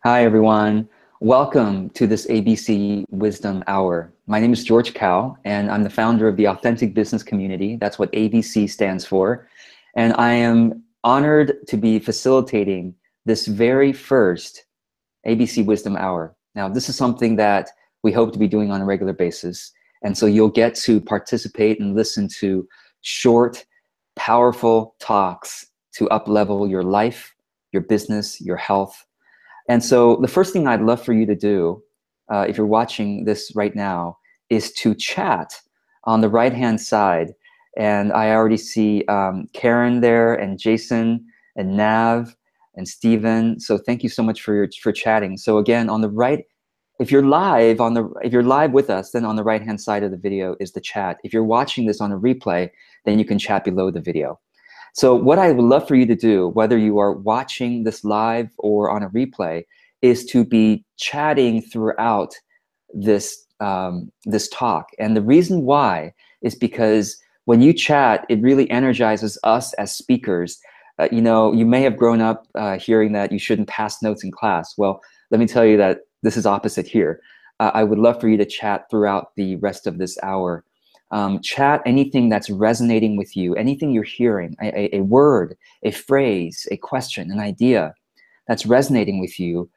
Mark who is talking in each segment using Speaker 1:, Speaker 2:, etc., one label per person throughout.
Speaker 1: Hi, everyone. Welcome to this ABC Wisdom Hour. My name is George Kao, and I'm the founder of the Authentic Business Community. That's what ABC stands for. And I am honored to be facilitating this very first ABC Wisdom Hour. Now, this is something that we hope to be doing on a regular basis. And so you'll get to participate and listen to short, powerful talks to up-level your life, your business, your health. And so the first thing I'd love for you to do, if you're watching this right now, is to chat on the right-hand side. And I already see Karen there, and Jason, and Nav, and Stephen. So thank you so much for chatting. So again, on the right, if you're live with us, then on the right-hand side of the video is the chat. If you're watching this on a replay, then you can chat below the video. So what I would love for you to do, whether you are watching this live or on a replay, is to be chatting throughout this talk. And the reason why is because when you chat, it really energizes us as speakers. You may have grown up hearing that you shouldn't pass notes in class. Well, let me tell you that this is opposite here. I would love for you to chat throughout the rest of this hour. Chat anything that's resonating with you, anything you're hearing, a word, a phrase, a question, an idea that's resonating with you.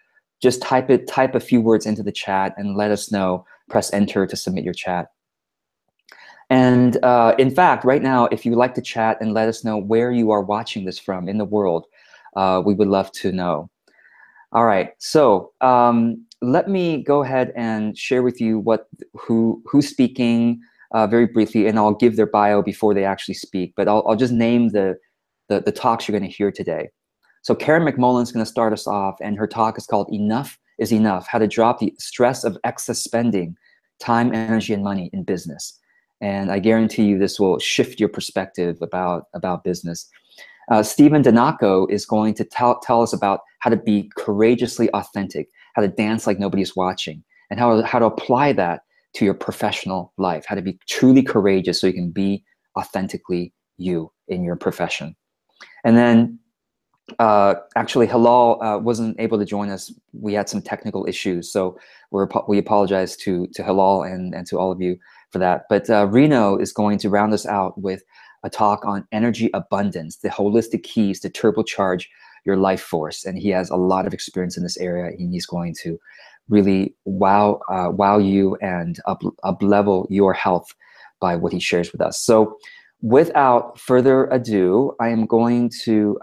Speaker 1: Just type a few words into the chat and let us know. Press enter to submit your chat. And in fact, right now, if you'd like to chat and let us know where you are watching this from in the world, we would love to know. All right, so let me go ahead and share with you who's speaking very briefly, and I'll give their bio before they actually speak. But I'll just name the talks you're going to hear today. So Karen McMullen is going to start us off, and her talk is called "Enough is Enough: How to Drop the Stress of Excess Spending, Time, Energy, and Money in Business." And I guarantee you this will shift your perspective about business. Stephen Donaco is going to tell us about how to be courageously authentic, how to dance like nobody's watching, and how to apply that to your professional life, how to be truly courageous so you can be authentically you in your profession. And then actually Hilal wasn't able to join us. We had some technical issues, so we apologize to Hilal and to all of you for that. But Reno is going to round us out with a talk on energy abundance, the holistic keys to turbocharge your life force. And he has a lot of experience in this area, and he's going to really wow you and up level your health by what he shares with us. So without further ado, I am going to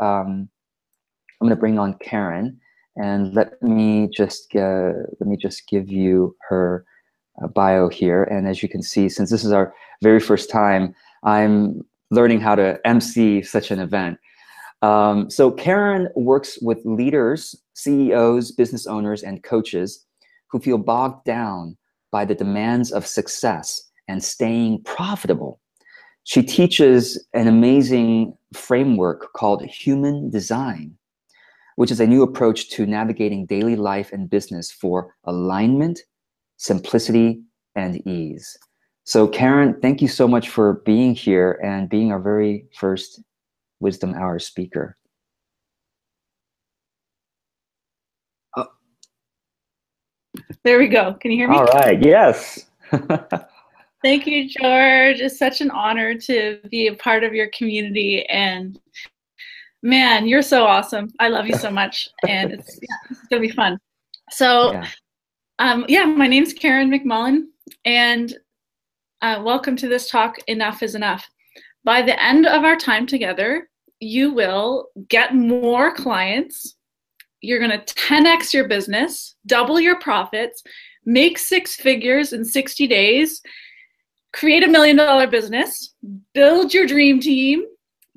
Speaker 1: bring on Karen, and let me just give you her bio here. And as you can see, since this is our very first time, I'm learning how to MC such an event. So Karen works with leaders, CEOs, business owners, and coaches who feel bogged down by the demands of success and staying profitable. She teaches an amazing framework called Human Design, which is a new approach to navigating daily life and business for alignment, simplicity, and ease. So Karen, thank you so much for being here and being our very first Wisdom Hour speaker.
Speaker 2: There we go. Can you hear me?
Speaker 1: All right, yes.
Speaker 2: Thank you, George. It's such an honor to be a part of your community. And man, you're so awesome. I love you so much. And it's going to be fun. So my name's Karen McMullen, and welcome to this talk, Enough is Enough. By the end of our time together, you will get more clients. You're going to 10x your business, double your profits, make 6 figures in 60 days, create $1 million business, build your dream team,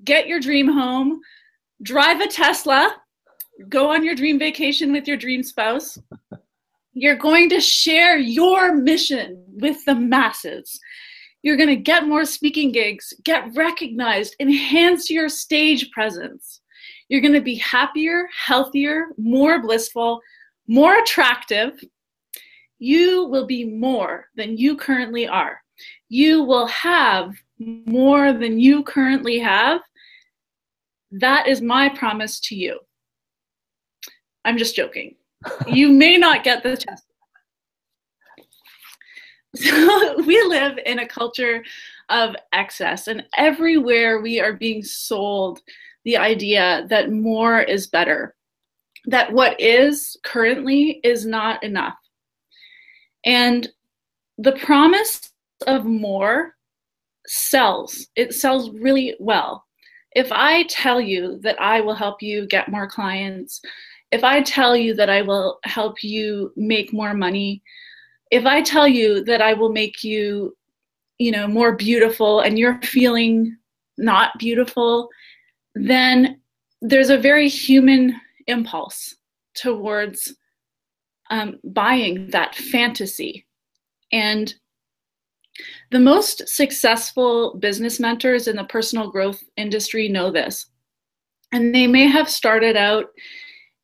Speaker 2: get your dream home, drive a Tesla, go on your dream vacation with your dream spouse. You're going to share your mission with the masses. You're going to get more speaking gigs, get recognized, enhance your stage presence. You're going to be happier, healthier, more blissful, more attractive. You will be more than you currently are. You will have more than you currently have. That is my promise to you. I'm just joking. You may not get the test. So we live in a culture of excess, and everywhere we are being sold the idea that more is better, that what is currently is not enough. And the promise of more sells. It sells really well. If I tell you that I will help you get more clients, if I tell you that I will help you make more money, if I tell you that I will make you, more beautiful and you're feeling not beautiful, then there's a very human impulse towards buying that fantasy. And the most successful business mentors in the personal growth industry know this. And they may have started out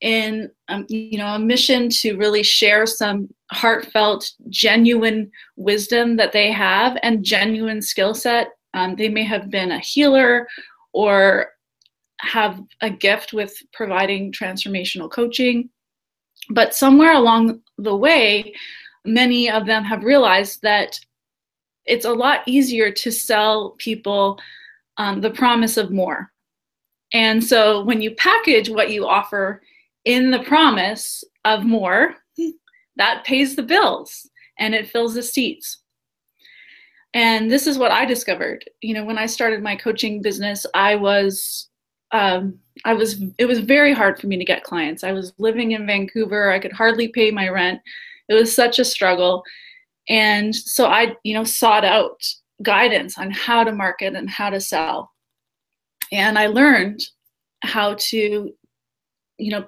Speaker 2: in a mission to really share some heartfelt, genuine wisdom that they have and genuine skill set. They may have been a healer or have a gift with providing transformational coaching. But somewhere along the way, many of them have realized that it's a lot easier to sell people the promise of more. And so when you package what you offer in the promise of more, that pays the bills and it fills the seats. And this is what I discovered. When I started my coaching business, it was very hard for me to get clients. I was living in Vancouver. I could hardly pay my rent. It was such a struggle. And so I, sought out guidance on how to market and how to sell. And I learned how to,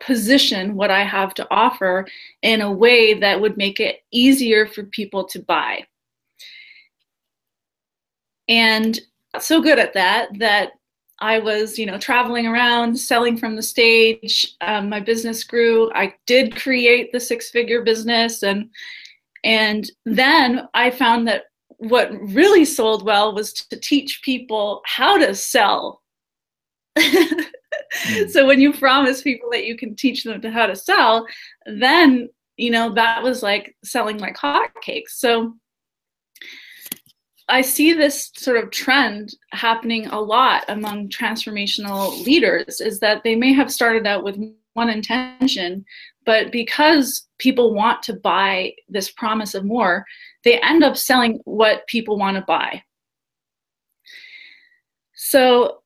Speaker 2: position what I have to offer in a way that would make it easier for people to buy. And I got so good at that I was, traveling around, selling from the stage. My business grew. I did create the six-figure business. And then I found that what really sold well was to teach people how to sell. So when you promise people that you can teach them how to sell, then, that was like selling like hotcakes. So I see this sort of trend happening a lot among transformational leaders, is that they may have started out with one intention, but because people want to buy this promise of more, they end up selling what people want to buy. So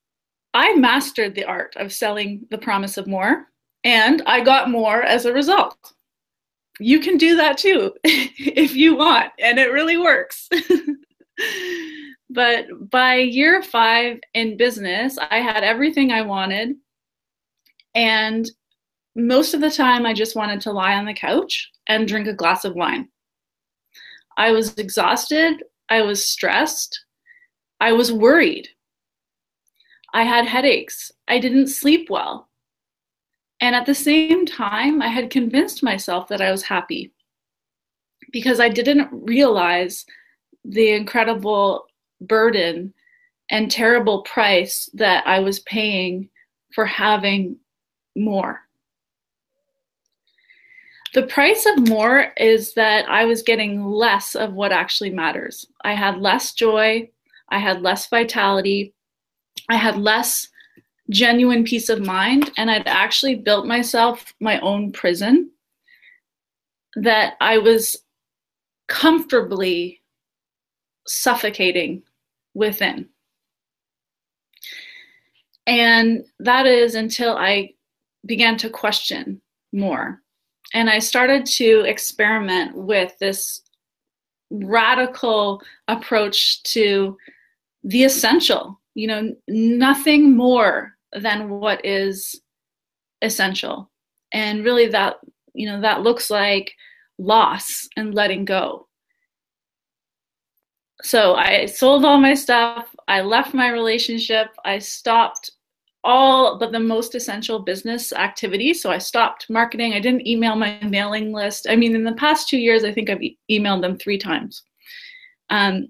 Speaker 2: I mastered the art of selling the promise of more, and I got more as a result. You can do that too if you want, and it really works. But by year 5 in business, I had everything I wanted. And most of the time, I just wanted to lie on the couch and drink a glass of wine. I was exhausted. I was stressed. I was worried. I had headaches. I didn't sleep well. And at the same time, I had convinced myself that I was happy because I didn't realize the incredible burden and terrible price that I was paying for having more. The price of more is that I was getting less of what actually matters. I had less joy. I had less vitality. I had less genuine peace of mind, and I'd actually built myself my own prison that I was comfortably suffocating within. And that is until I began to question more. And I started to experiment with this radical approach to the essential, nothing more than what is essential. And really that looks like loss and letting go. So I sold all my stuff. I left my relationship. I stopped all but the most essential business activities. So I stopped marketing. I didn't email my mailing list. I mean, in the past 2 years, I think I've emailed them 3 times. And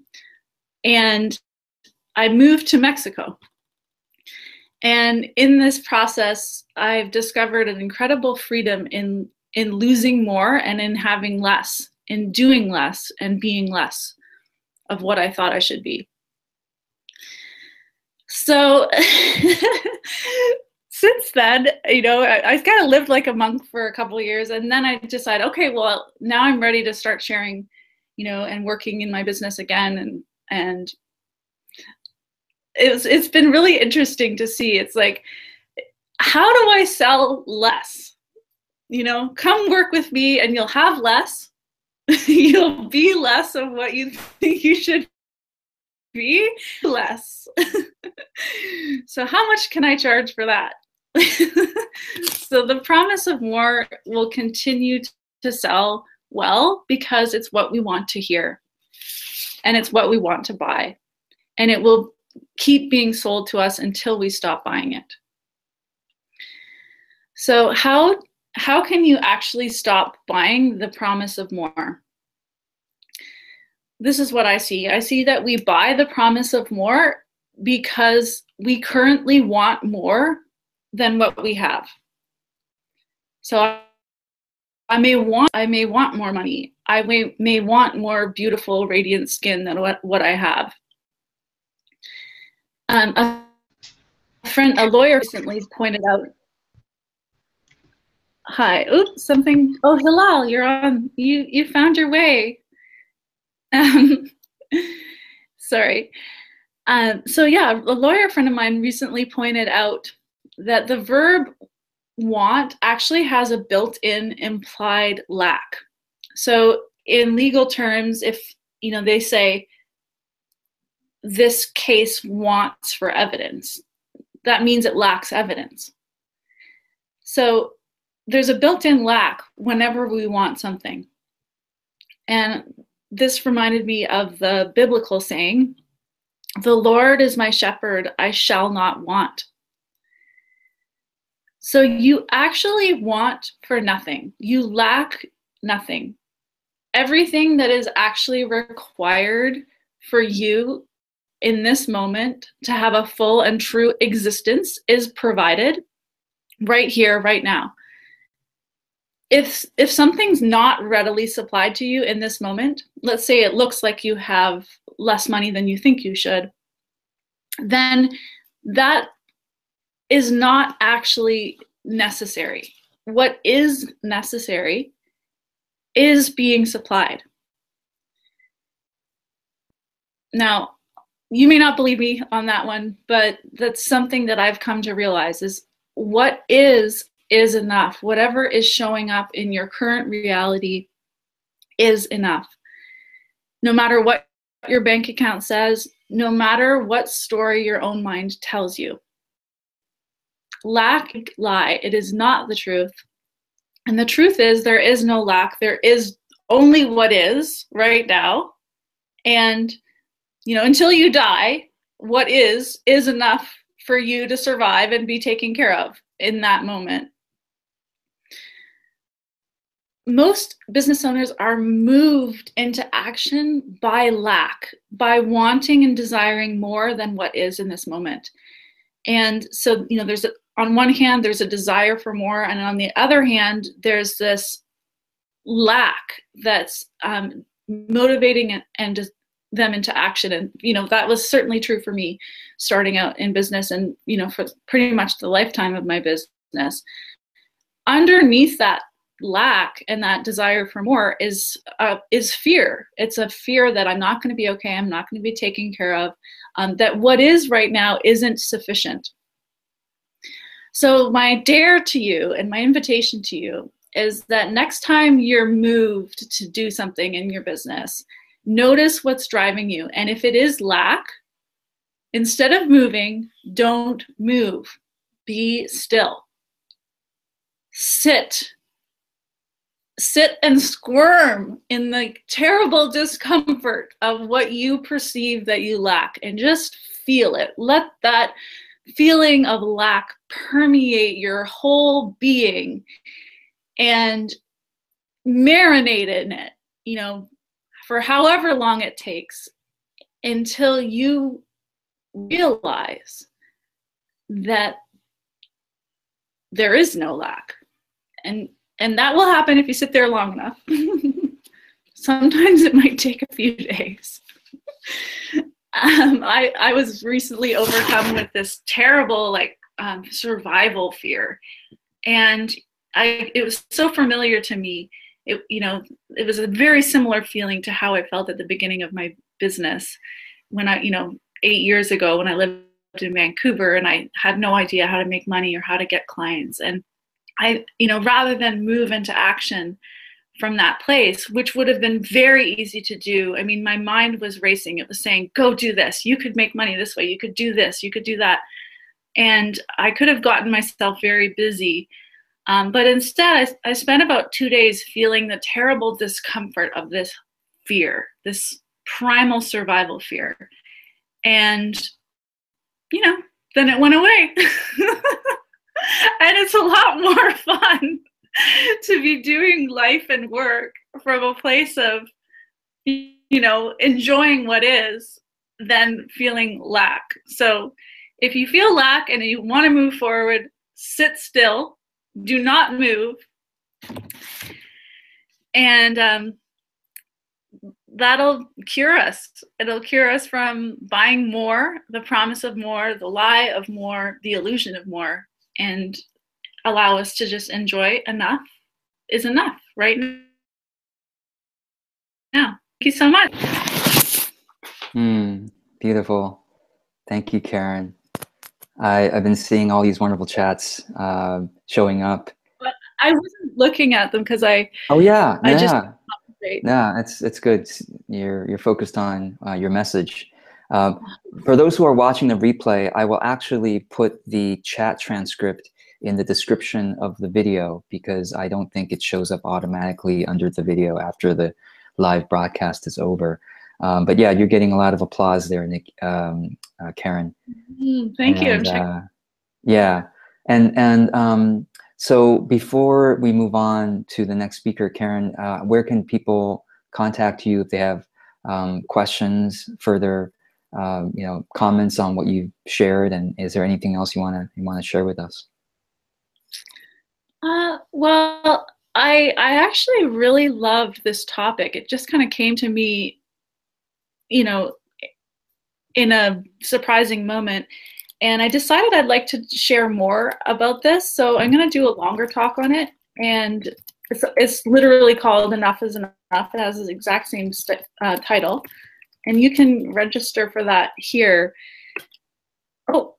Speaker 2: I moved to Mexico. And in this process, I've discovered an incredible freedom in in losing more and in having less, in doing less and being less of what I thought I should be. So since then, I kind of lived like a monk for a couple of years, and then I decided, okay, well, now I'm ready to start sharing, and working in my business again, and it's been really interesting to see. It's like, how do I sell less? Come work with me and you'll have less. You'll be less of what you think you should be, less. So how much can I charge for that? So the promise of more will continue to sell well because it's what we want to hear and it's what we want to buy, and it will keep being sold to us until we stop buying it. So how can you actually stop buying the promise of more? This is what I see. I see that we buy the promise of more because we currently want more than what we have. So I may want more money. I may want more beautiful, radiant skin than what I have. A lawyer recently pointed out. Hi. Oops, something. Oh, Hilal, you're on. You found your way. Sorry. So yeah, a lawyer friend of mine recently pointed out that the verb want actually has a built-in implied lack. So in legal terms, if they say this case wants for evidence, that means it lacks evidence. So there's a built-in lack whenever we want something. And this reminded me of the biblical saying, "The Lord is my shepherd, I shall not want." So you actually want for nothing. You lack nothing. Everything that is actually required for you in this moment to have a full and true existence is provided right here, right now. If something's not readily supplied to you in this moment, let's say it looks like you have less money than you think you should, then that is not actually necessary. What is necessary is being supplied. Now, you may not believe me on that one, but that's something that I've come to realize is what is enough. Whatever is showing up in your current reality is enough. No matter what your bank account says, no matter what story your own mind tells you. Lack, lie. It is not the truth. And the truth is there is no lack. There is only what is right now. And, until you die, what is enough for you to survive and be taken care of in that moment. Most business owners are moved into action by lack, by wanting and desiring more than what is in this moment. And so, on one hand, there's a desire for more, and on the other hand, there's this lack that's motivating and just them into action. And, that was certainly true for me starting out in business and, for pretty much the lifetime of my business. Underneath that lack and that desire for more is fear. It's a fear that I'm not going to be okay. I'm not going to be taken care of. That what is right now isn't sufficient. So my dare to you and my invitation to you is that next time you're moved to do something in your business, notice what's driving you. And if it is lack, instead of moving, don't move. Be still. Sit and squirm in the terrible discomfort of what you perceive that you lack, and just feel it. Let that feeling of lack permeate your whole being and marinate in it, for however long it takes until you realize that there is no lack. And And that will happen if you sit there long enough. Sometimes it might take a few days. I was recently overcome with this terrible survival fear, and it was so familiar to me. It was a very similar feeling to how I felt at the beginning of my business when 8 years ago when I lived in Vancouver and I had no idea how to make money or how to get clients. And rather than move into action from that place, which would have been very easy to do. I mean, my mind was racing. It was saying, go do this. You could make money this way. You could do this. You could do that. And I could have gotten myself very busy. But instead, I spent about 2 days feeling the terrible discomfort of this fear, this primal survival fear. And, then it went away. And it's a lot more fun to be doing life and work from a place of, enjoying what is than feeling lack. So if you feel lack and you want to move forward, sit still, do not move. And that'll cure us. It'll cure us from buying more, the promise of more, the lie of more, the illusion of more, and allow us to just enjoy enough is enough right now. Thank you so much.
Speaker 1: Beautiful. Thank you, Karen. I've been seeing all these wonderful chats showing up.
Speaker 2: But I wasn't looking at them because I.
Speaker 1: Oh yeah,
Speaker 2: I just.
Speaker 1: Yeah, it's good. You're focused on your message. For those who are watching the replay, I will actually put the chat transcript in the description of the video because I don't think it shows up automatically under the video after the live broadcast is over. But yeah, you're getting a lot of applause there, Nick, Karen.
Speaker 2: Thank you.
Speaker 1: Yeah, and so before we move on to the next speaker, Karen, where can people contact you if they have questions, further, comments on what you've shared, and is there anything else you want to share with us?
Speaker 2: Well, I actually really loved this topic. It just kind of came to me, in a surprising moment. And I decided I'd like to share more about this. So I'm going to do a longer talk on it. And it's literally called Enough is Enough. It has the exact same title. And you can register for that here.
Speaker 1: Oh,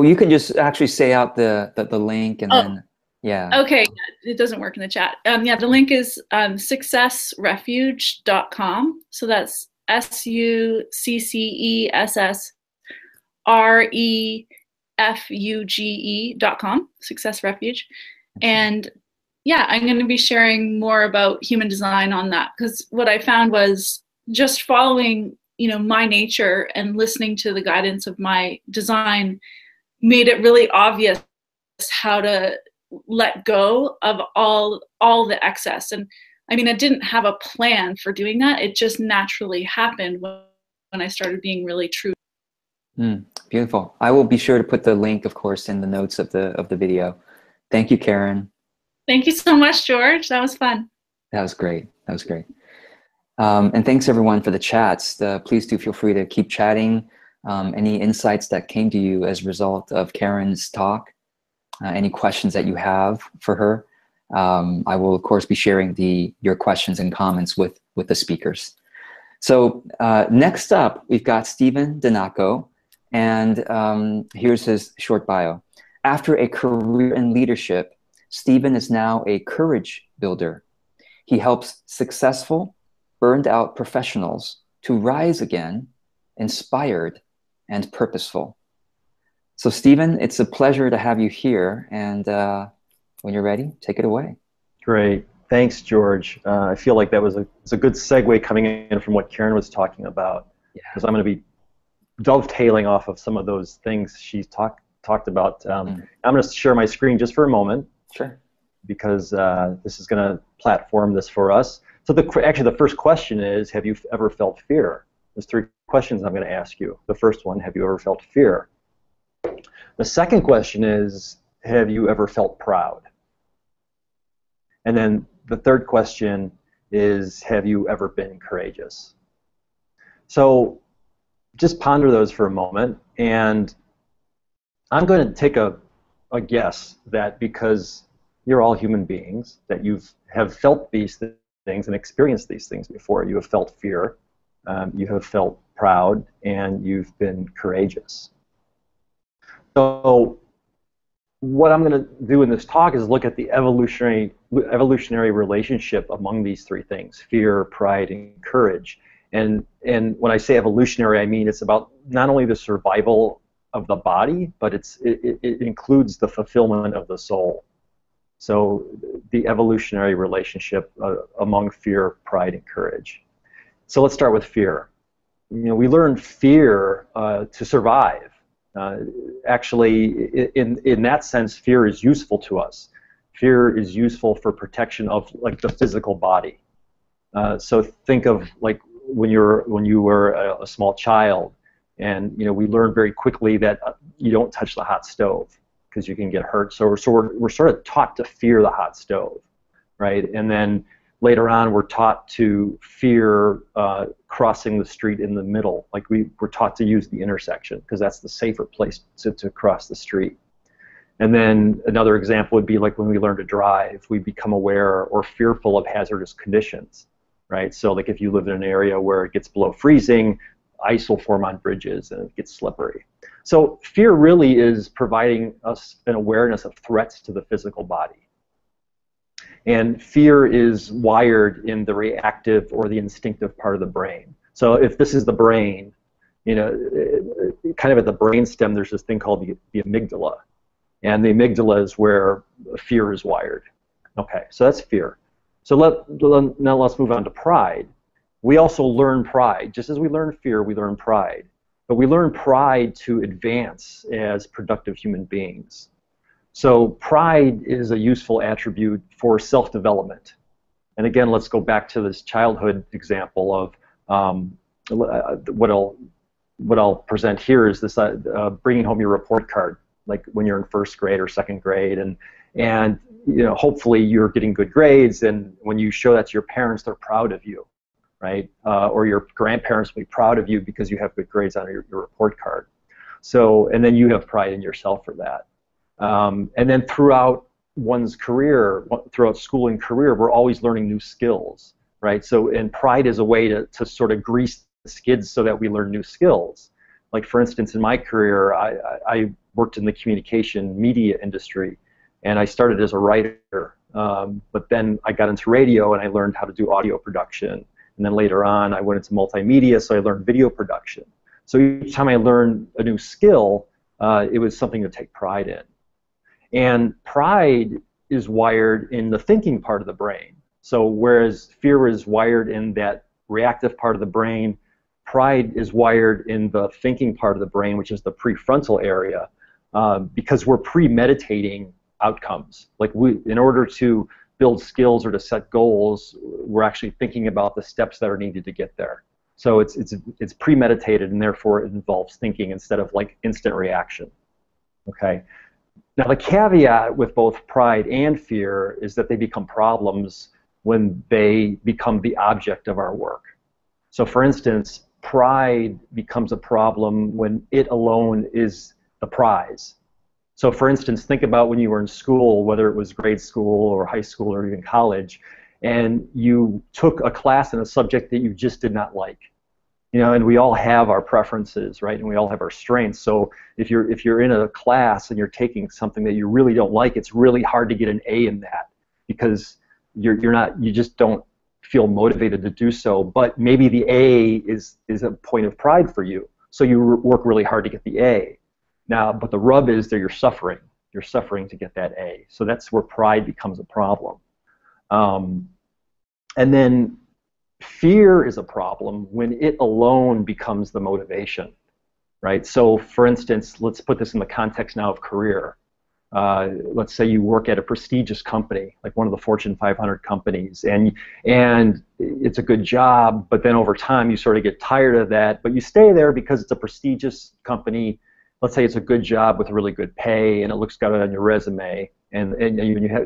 Speaker 1: you can just actually say out the link and then, yeah.
Speaker 2: Okay, it doesn't work in the chat. Yeah, the link is successrefuge.com. So that's successrefuge.com, Success Refuge. And yeah, I'm going to be sharing more about human design on that because what I found was just following, my nature and listening to the guidance of my design made it really obvious how to let go of all the excess. And I mean, I didn't have a plan for doing that. It just naturally happened when I started being really true.
Speaker 1: Beautiful. I will be sure to put the link, of course, in the notes of the video. Thank you, Karen.
Speaker 2: Thank you so much, George. That was fun.
Speaker 1: That was great. That was great. And thanks everyone for the chats. Please do feel free to keep chatting. Any insights that came to you as a result of Karen's talk, any questions that you have for her. I will, of course, be sharing your questions and comments with the speakers. So next up, we've got Stephen Donaco, and here's his short bio. After a career in leadership, Stephen is now a courage builder. He helps successful, burned out professionals to rise again, inspired and purposeful. So Stephen, it's a pleasure to have you here, and when you're ready, take it away.
Speaker 3: Great. Thanks, George. I feel like that was a good segue coming in from what Karen was talking about, because I'm going to be dovetailing off of some of those things she talked about. I'm going to share my screen just for a moment.
Speaker 1: Sure.
Speaker 3: Because this is going to platform this for us. So actually the first question is, have you ever felt fear? There's 3 questions I'm going to ask you. The first one, have you ever felt fear? The second question is, have you ever felt proud? And then the third question is, have you ever been courageous? So just ponder those for a moment, and I'm going to take a guess that because you're all human beings, that you have felt these things and experienced these things before. You have felt fear, you have felt proud, and you've been courageous. So what I'm going to do in this talk is look at the evolutionary relationship among these three things: fear, pride, and courage. And when I say evolutionary, I mean it's about not only the survival of the body, but it includes the fulfillment of the soul. So the evolutionary relationship among fear, pride, and courage. So let's start with fear. We learn fear to survive. Actually, in that sense, fear is useful to us. Fear is useful for protection of like the physical body. So think of like when you were a small child, and we learned very quickly that you don't touch the hot stove because you can get hurt. So we're sort of taught to fear the hot stove, right? And then later on, we're taught to fear crossing the street in the middle. Like we're taught to use the intersection because that's the safer place to cross the street. And then another example would be like when we learn to drive, we become aware or fearful of hazardous conditions, right? So like if you live in an area where it gets below freezing, ice will form on bridges and it gets slippery. So fear really is providing us an awareness of threats to the physical body. And fear is wired in the reactive or the instinctive part of the brain. So if this is the brain, kind of at the brainstem, there's this thing called the amygdala. And the amygdala is where fear is wired. Okay, so that's fear. So now let's move on to pride. We also learn pride. Just as we learn fear, we learn pride. But we learn pride to advance as productive human beings. So pride is a useful attribute for self-development. And again, let's go back to this childhood example of what I'll present here is this bringing home your report card, like when you're in first grade or second grade, and hopefully you're getting good grades, and when you show that to your parents, they're proud of you, right? Or your grandparents will be proud of you because you have good grades on your report card. So, and then you have pride in yourself for that. And then throughout one's career, throughout school and career, we're always learning new skills, right? So, and pride is a way to sort of grease the skids so that we learn new skills. Like for instance, in my career, I worked in the communication media industry, and I started as a writer, but then I got into radio and I learned how to do audio production. And then later on, I went into multimedia, so I learned video production. So each time I learned a new skill, it was something to take pride in. And pride is wired in the thinking part of the brain. So whereas fear is wired in that reactive part of the brain, pride is wired in the thinking part of the brain, which is the prefrontal area, because we're premeditating outcomes. Like in order to build skills or to set goals, we're actually thinking about the steps that are needed to get there. So it's premeditated, and therefore it involves thinking instead of like instant reaction. Okay. Now the caveat with both pride and fear is that they become problems when they become the object of our work. So for instance, pride becomes a problem when it alone is the prize. So for instance, think about when you were in school, whether it was grade school or high school or even college, and you took a class in a subject that you just did not like. And we all have our preferences, right? And we all have our strengths. So if you're in a class and you're taking something that you really don't like, it's really hard to get an A in that because you just don't feel motivated to do so. But maybe the A is a point of pride for you. So you work really hard to get the A. Now, but the rub is that you're suffering. You're suffering to get that A. So that's where pride becomes a problem. And then fear is a problem when it alone becomes the motivation, right? So for instance, let's put this in the context now of career. Let's say you work at a prestigious company, like one of the Fortune 500 companies, and it's a good job, but then over time you sort of get tired of that, but you stay there because it's a prestigious company. Let's say it's a good job with really good pay and it looks good on your resume, and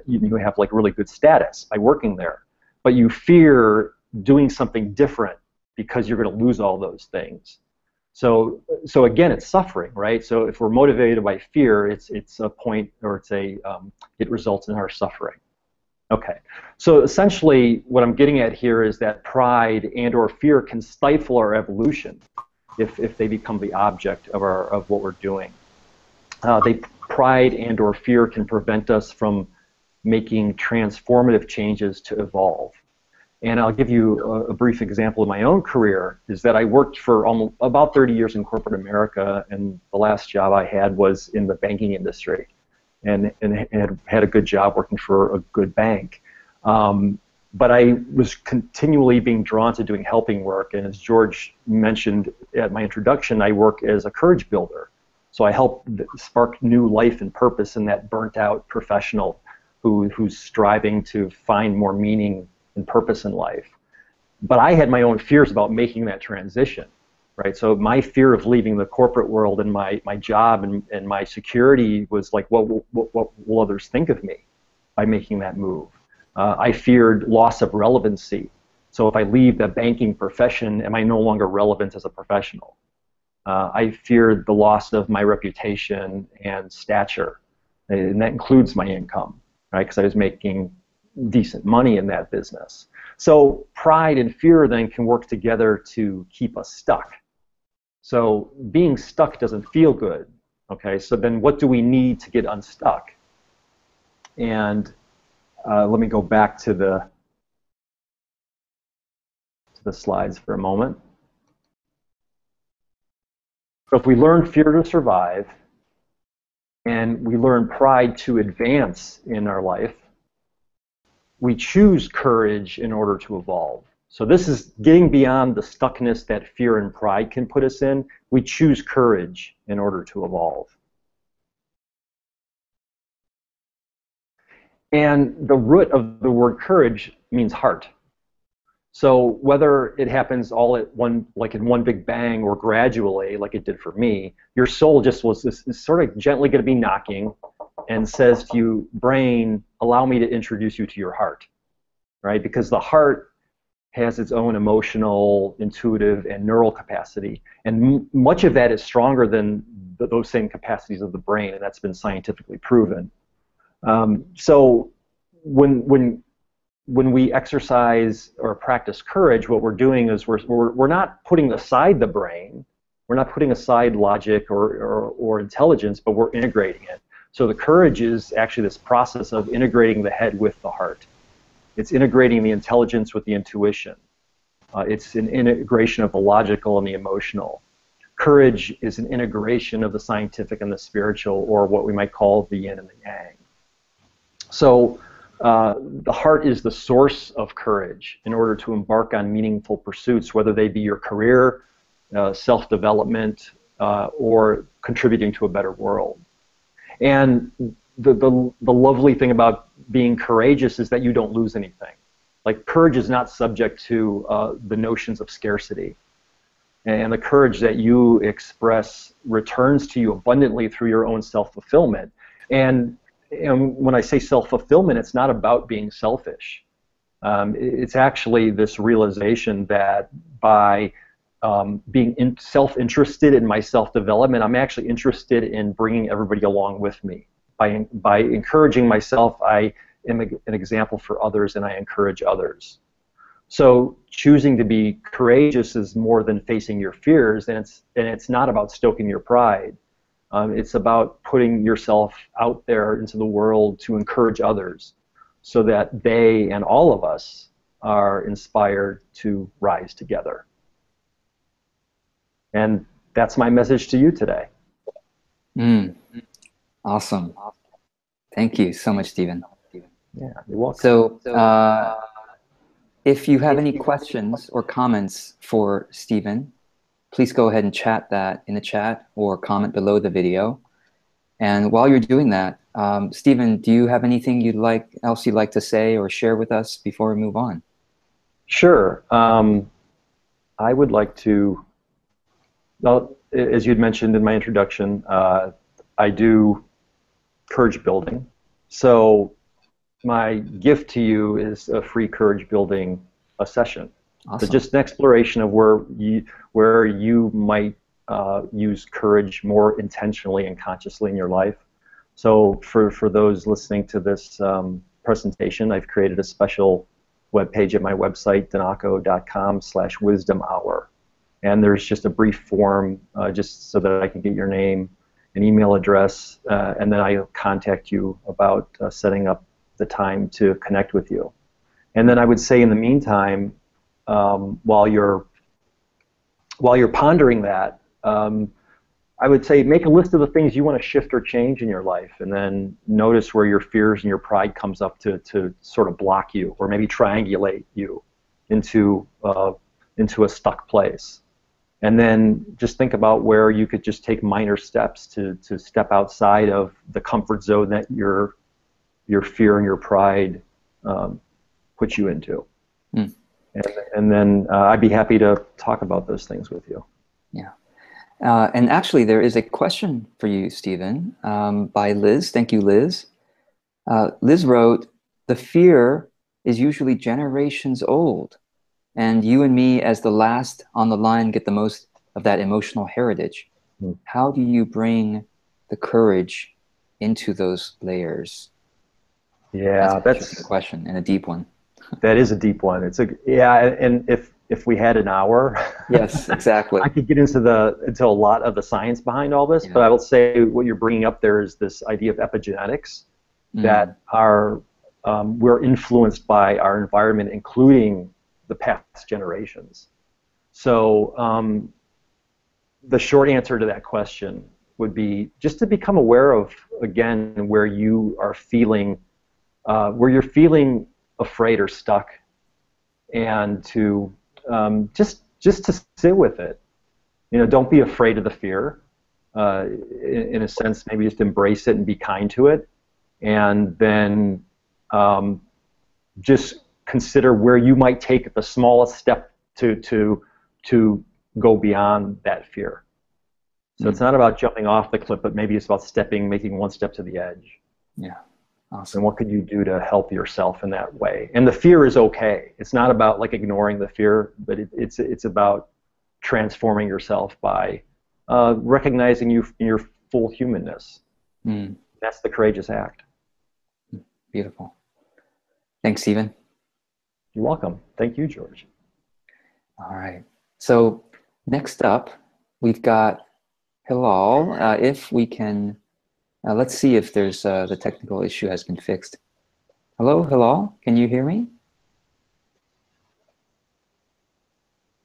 Speaker 3: you have like really good status by working there, but you fear doing something different because you're going to lose all those things. So again, it's suffering, right? So if we're motivated by fear, it's a point, or it results in our suffering. Okay, so essentially what I'm getting at here is that pride and or fear can stifle our evolution if they become the object of what we're doing. Pride and or fear can prevent us from making transformative changes to evolve. And I'll give you a brief example of my own career, is that I worked for about 30 years in corporate America, and the last job I had was in the banking industry, and had a good job working for a good bank. But I was continually being drawn to doing helping work, and as George mentioned at my introduction, I work as a courage builder. So I help spark new life and purpose in that burnt-out professional who's striving to find more meaning and purpose in life. But I had my own fears about making that transition, right? So my fear of leaving the corporate world and my job and my security was like, what will others think of me by making that move? I feared loss of relevancy. So if I leave the banking profession, am I no longer relevant as a professional? I feared the loss of my reputation and stature, and that includes my income, right? Because I was making decent money in that business. So pride and fear then can work together to keep us stuck. So being stuck doesn't feel good, okay? So then what do we need to get unstuck? And let me go back to the slides for a moment. So if we learn fear to survive, and we learn pride to advance in our life, we choose courage in order to evolve. So this is getting beyond the stuckness that fear and pride can put us in. We choose courage in order to evolve. And the root of the word courage means heart. So whether it happens all at one, like in one big bang, or gradually, like it did for me, your soul just is sort of gently going to be knocking and says to you, brain, allow me to introduce you to your heart, right? Because the heart has its own emotional, intuitive, and neural capacity, and much of that is stronger than those same capacities of the brain, and that's been scientifically proven. So when we exercise or practice courage, what we're doing is we're not putting aside the brain, we're not putting aside logic or intelligence, but we're integrating it. So the courage is actually this process of integrating the head with the heart. It's integrating the intelligence with the intuition. It's an integration of the logical and the emotional. Courage is an integration of the scientific and the spiritual, or what we might call the yin and the yang. So the heart is the source of courage in order to embark on meaningful pursuits, whether they be your career, self-development, or contributing to a better world. And the lovely thing about being courageous is that you don't lose anything. Like, courage is not subject to the notions of scarcity. And the courage that you express returns to you abundantly through your own self-fulfillment. And when I say self-fulfillment, it's not about being selfish. It's actually this realization that by being self-interested in my self-development, I'm actually interested in bringing everybody along with me. By encouraging myself, I am an example for others, and I encourage others. So choosing to be courageous is more than facing your fears, and it's not about stoking your pride. It's about putting yourself out there into the world to encourage others, so that they and all of us are inspired to rise together. And that's my message to you today.
Speaker 1: Awesome. Thank you so much, Stephen.
Speaker 3: Yeah, you're welcome.
Speaker 1: So if you have any questions or comments for Stephen, please go ahead and chat that in the chat or comment below the video. And while you're doing that, Stephen, do you have anything else you'd like to say or share with us before we move on?
Speaker 3: Sure. I would like to, well, as you'd mentioned in my introduction, I do courage building, So my gift to you is a free courage building a session.
Speaker 1: Awesome.
Speaker 3: So just an exploration of where you might use courage more intentionally and consciously in your life. So for those listening to this presentation, I've created a special webpage at my website, danako.com/wisdomhour. And there's just a brief form just so that I can get your name, an email address, and then I'll contact you about setting up the time to connect with you. And then I would say in the meantime, while you're pondering that, I would say make a list of the things you want to shift or change in your life, and then notice where your fears and your pride comes up to sort of block you, or maybe triangulate you into a stuck place. And then just think about where you could just take minor steps to step outside of the comfort zone that your fear and your pride put you into.
Speaker 1: Mm.
Speaker 3: And then I'd be happy to talk about those things with you.
Speaker 1: Yeah. And actually, there is a question for you, Stephen, by Liz. Thank you, Liz. Liz wrote, "The fear is usually generations old, and you and me as the last on the line get the most of that emotional heritage. How do you bring the courage into those layers?"
Speaker 3: Yeah,
Speaker 1: that's a question, and a deep one.
Speaker 3: That is a deep one. And if we had an hour,
Speaker 1: yes, exactly,
Speaker 3: I could get into a lot of the science behind all this. Yeah. But I will say what you're bringing up there is this idea of epigenetics, that we're influenced by our environment, including the past generations. So the short answer to that question would be just to become aware of, again, where you are feeling, where you're feeling afraid or stuck, and to just to sit with it. Don't be afraid of the fear. In a sense, maybe just embrace it and be kind to it, and then just consider where you might take the smallest step to go beyond that fear. So it's not about jumping off the cliff, but maybe it's about making one step to the edge.
Speaker 1: Yeah. Awesome.
Speaker 3: And what could you do to help yourself in that way? And the fear is okay. It's not about like ignoring the fear, but it's about transforming yourself by recognizing you in your full humanness. That's the courageous act.
Speaker 1: Beautiful. Thanks, Stephen.
Speaker 3: You're welcome. Thank you, George.
Speaker 1: All right. So next up, we've got Hilal. If we can, let's see if there's the technical issue has been fixed. Hello, Hilal. Can you hear me?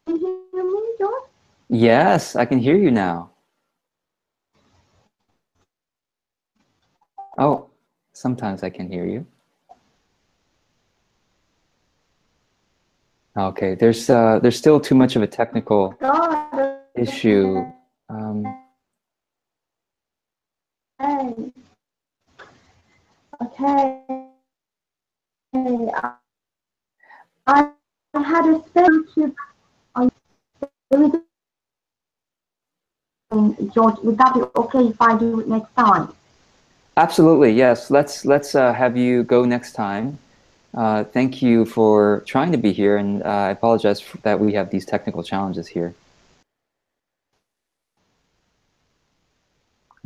Speaker 4: Can you hear me, George?
Speaker 1: Yes, I can hear you now. Oh, sometimes I can hear you. Okay, there's still too much of a technical issue.
Speaker 4: Okay. I had a sponsorship on George. Would that be okay if I do it next time?
Speaker 1: Absolutely, yes. Let's have you go next time. Thank you for trying to be here, and I apologize that we have these technical challenges here.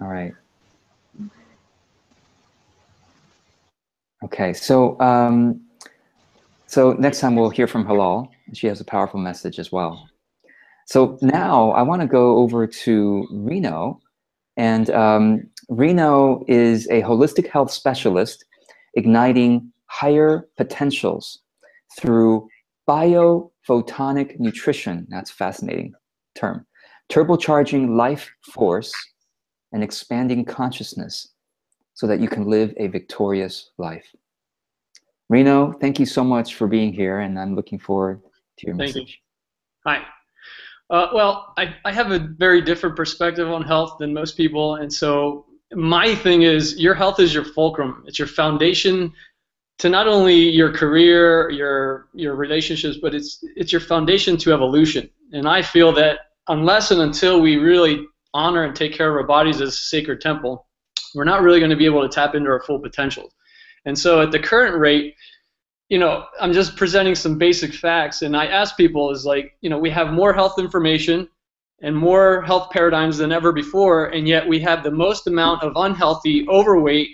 Speaker 1: All right. Okay, so so next time we'll hear from Hilal. She has a powerful message as well. So now I want to go over to Reno, and Reno is a holistic health specialist igniting higher potentials through biophotonic nutrition. That's a fascinating term. Turbocharging life force and expanding consciousness so that you can live a victorious life. Reno, thank you so much for being here, and I'm looking forward to your message.
Speaker 5: Thank you. Hi. Well, I have a very different perspective on health than most people, and so my thing is your health is your fulcrum. It's your foundation to not only your career, your relationships, but it's your foundation to evolution. And I feel that unless and until we really honor and take care of our bodies as a sacred temple, we're not really going to be able to tap into our full potential. And so at the current rate, I'm just presenting some basic facts, and I ask people is like, we have more health information and more health paradigms than ever before, and yet we have the most amount of unhealthy, overweight,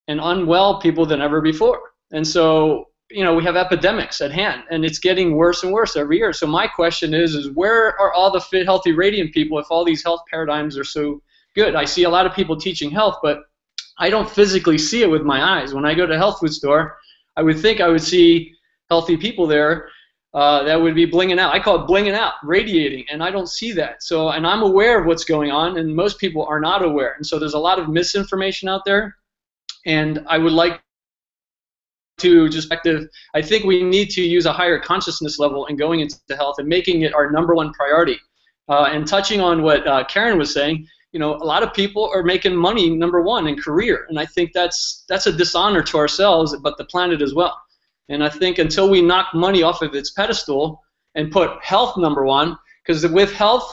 Speaker 5: and unwell people than ever before. And so, we have epidemics at hand, and it's getting worse and worse every year. So my question is where are all the fit, healthy, radiant people if all these health paradigms are so good? I see a lot of people teaching health, but I don't physically see it with my eyes. When I go to a health food store, I would think I would see healthy people there that would be blinging out. I call it blinging out, radiating, and I don't see that. So, and I'm aware of what's going on, and most people are not aware. And so there's a lot of misinformation out there, and I would like to I think we need to use a higher consciousness level in going into health and making it our #1 priority. And touching on what Karen was saying, a lot of people are making money #1 in career, and I think that's a dishonor to ourselves, but the planet as well. And I think until we knock money off of its pedestal and put health #1, because with health,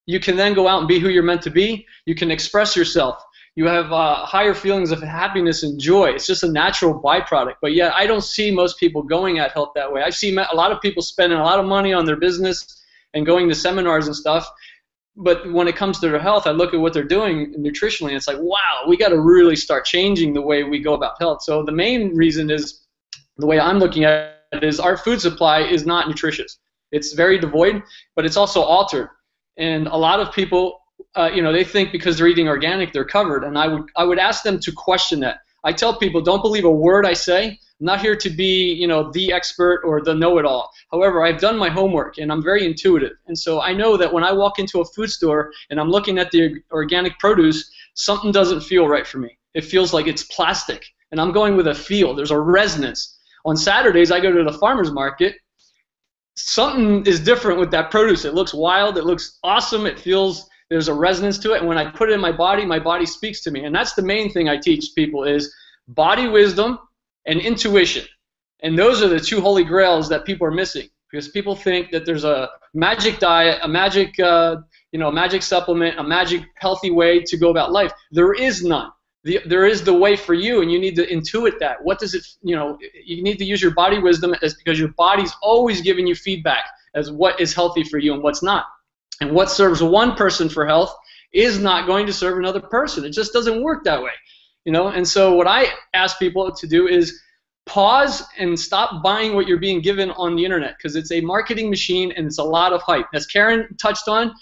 Speaker 5: you can then go out and be who you're meant to be. You can express yourself. You have higher feelings of happiness and joy. It's just a natural byproduct. But yet, I don't see most people going at health that way. I've seen a lot of people spending a lot of money on their business and going to seminars and stuff. But when it comes to their health, I look at what they're doing nutritionally, and it's like, wow, we got to really start changing the way we go about health. So the main reason is, the way I'm looking at it is, our food supply is not nutritious. It's very devoid, but it's also altered. And a lot of people, they think because they're eating organic, they're covered. And I would ask them to question that. I tell people, don't believe a word I say. I'm not here to be, the expert or the know-it-all. However, I've done my homework, and I'm very intuitive. And so I know that when I walk into a food store and I'm looking at the organic produce, something doesn't feel right for me. It feels like it's plastic. And I'm going with a feel. There's a resonance. On Saturdays, I go to the farmer's market. Something is different with that produce. It looks wild. It looks awesome. It feels, there's a resonance to it. And when I put it in my body speaks to me. And that's the main thing I teach people is body wisdom and intuition. And those are the two holy grails that people are missing, because people think that there's a magic diet, a magic, a magic supplement, a magic healthy way to go about life. There is none. There is the way for you, and you need to intuit that. What does it, you need to use your body wisdom, because your body's always giving you feedback as what is healthy for you and what's not. And what serves one person for health is not going to serve another person. It just doesn't work that way. And so what I ask people to do is pause and stop buying what you're being given on the internet, because it's a marketing machine and it's a lot of hype. As Karen touched on,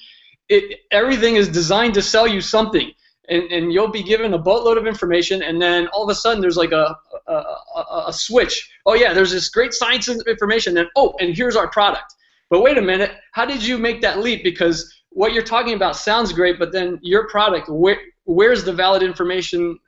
Speaker 5: everything is designed to sell you something, and you'll be given a boatload of information, and then all of a sudden there's like a switch. Oh yeah, there's this great science information, and and here's our product. But wait a minute, how did you make that leap? Because what you're talking about sounds great, but then your product, where's the valid information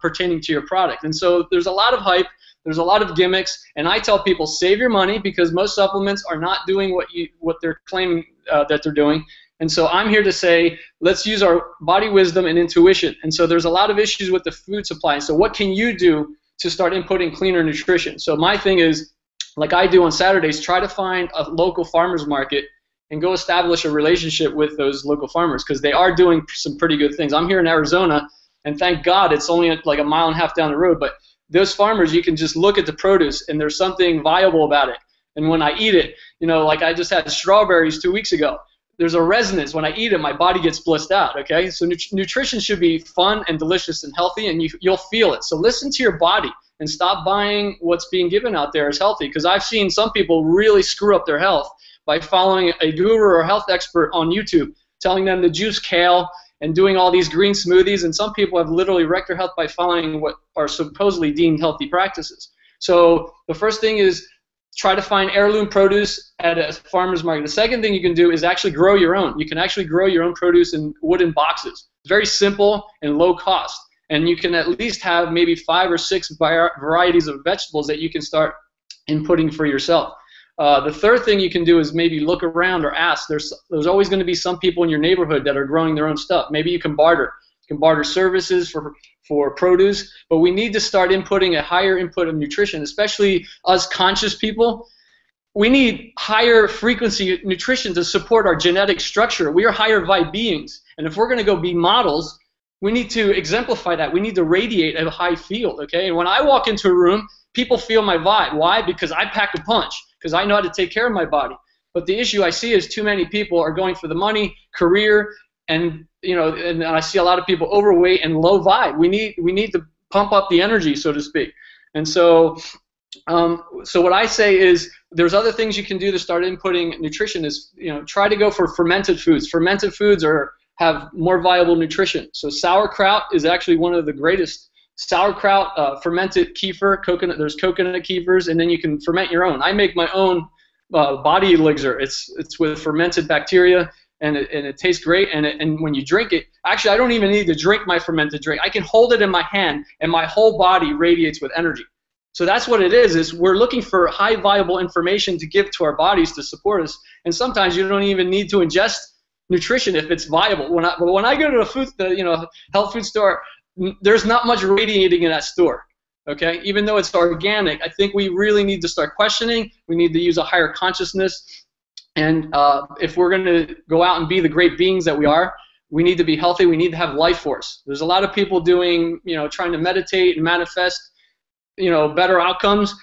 Speaker 5: pertaining to your product? And so there's a lot of hype, there's a lot of gimmicks, and I tell people, save your money, because most supplements are not doing what they're claiming that they're doing. And so I'm here to say, let's use our body wisdom and intuition. And so there's a lot of issues with the food supply. So what can you do to start inputting cleaner nutrition? So my thing is, like I do on Saturdays, try to find a local farmer's market and go establish a relationship with those local farmers, because they are doing some pretty good things. I'm here in Arizona, and thank God it's only like a mile and a half down the road, but those farmers, you can just look at the produce and there's something viable about it. And when I eat it, like I just had strawberries 2 weeks ago, there's a resonance. When I eat it, my body gets blissed out, okay? So nutrition should be fun and delicious and healthy, and you'll feel it. So listen to your body and stop buying what's being given out there as healthy, because I've seen some people really screw up their health by following a guru or health expert on YouTube, telling them to juice kale and doing all these green smoothies, and some people have literally wrecked their health by following what are supposedly deemed healthy practices. So the first thing is try to find heirloom produce at a farmer's market. The second thing you can do is actually grow your own. You can actually grow your own produce in wooden boxes. It's very simple and low cost. And you can at least have maybe 5 or 6 varieties of vegetables that you can start inputting for yourself. The third thing you can do is maybe look around or ask. There's always going to be some people in your neighborhood that are growing their own stuff. Maybe you can barter. You can barter services for produce, but we need to start inputting a higher input of nutrition, especially us conscious people. We need higher frequency nutrition to support our genetic structure. We are higher vibe beings, and if we're going to go be models, We need to exemplify that. We need to radiate a high field, okay? And when I walk into a room, people feel my vibe. Why? Because I pack a punch, because I know how to take care of my body. But the issue I see is too many people are going for the money, career, and and I see a lot of people overweight and low vibe. We need to pump up the energy, so to speak. And so what I say is there's other things you can do to start inputting nutrition is, try to go for fermented foods. Fermented foods have more viable nutrition. So sauerkraut is actually one of the greatest. Sauerkraut, fermented kefir, coconut. There's coconut kefirs, and then you can ferment your own. I make my own body elixir. It's with fermented bacteria, and it tastes great. And when you drink it, actually, I don't even need to drink my fermented drink. I can hold it in my hand, and my whole body radiates with energy. So that's what it is we're looking for high viable information to give to our bodies to support us. And sometimes you don't even need to ingest nutrition if it's viable. But when I go to the health food store, there's not much radiating in that store. Okay, even though it's organic, I think we really need to start questioning. We need to use a higher consciousness, and if we're going to go out and be the great beings that we are, we need to be healthy. We need to have life force. There's a lot of people doing, trying to meditate and manifest, better outcomes.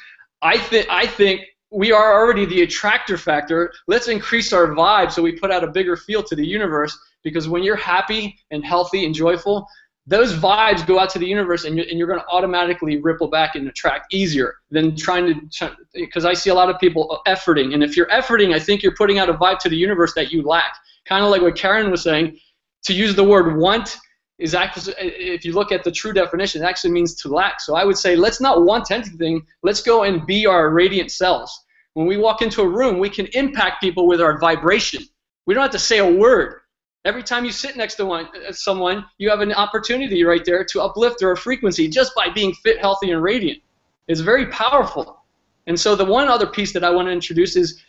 Speaker 5: I think we are already the attractor factor. Let's increase our vibe so we put out a bigger field to the universe, because when you're happy and healthy and joyful, those vibes go out to the universe, and you're going to automatically ripple back and attract easier than trying to, because I see a lot of people efforting, and if you're efforting, I think you're putting out a vibe to the universe that you lack. Kind of like what Karen was saying, to use the word want is actually, if you look at the true definition, it actually means to lack. So I would say, let's not want anything, let's go and be our radiant selves. When we walk into a room, we can impact people with our vibration. We don't have to say a word. Every time you sit next to someone, you have an opportunity right there to uplift their frequency just by being fit, healthy, and radiant. It's very powerful. And so the one other piece that I want to introduce is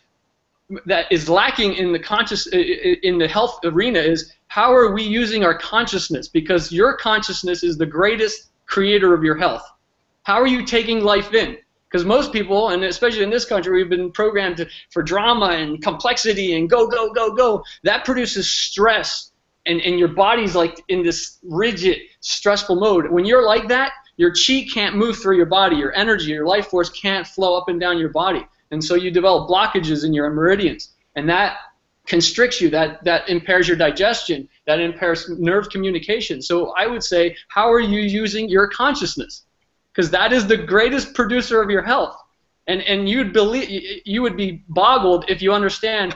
Speaker 5: that is lacking in the health arena is, how are we using our consciousness? Because your consciousness is the greatest creator of your health. How are you taking life in? Because most people, and especially in this country, we've been programmed for drama and complexity and go, go, go, go. That produces stress, and your body's like in this rigid, stressful mode. When you're like that, your chi can't move through your body. Your energy, your life force can't flow up and down your body. And so you develop blockages in your meridians. And that constricts you, that impairs your digestion, that impairs nerve communication. So I would say, how are you using your consciousness? Because that is the greatest producer of your health. And you would be boggled if you understand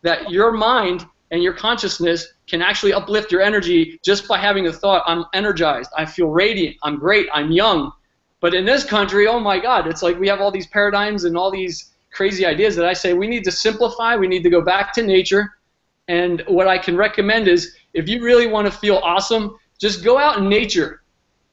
Speaker 5: that your mind and your consciousness can actually uplift your energy just by having a thought, I'm energized, I feel radiant, I'm great, I'm young. But in this country, oh my God, it's like we have all these paradigms and all these crazy ideas that I say we need to simplify, we need to go back to nature. And what I can recommend is, if you really want to feel awesome, just go out in nature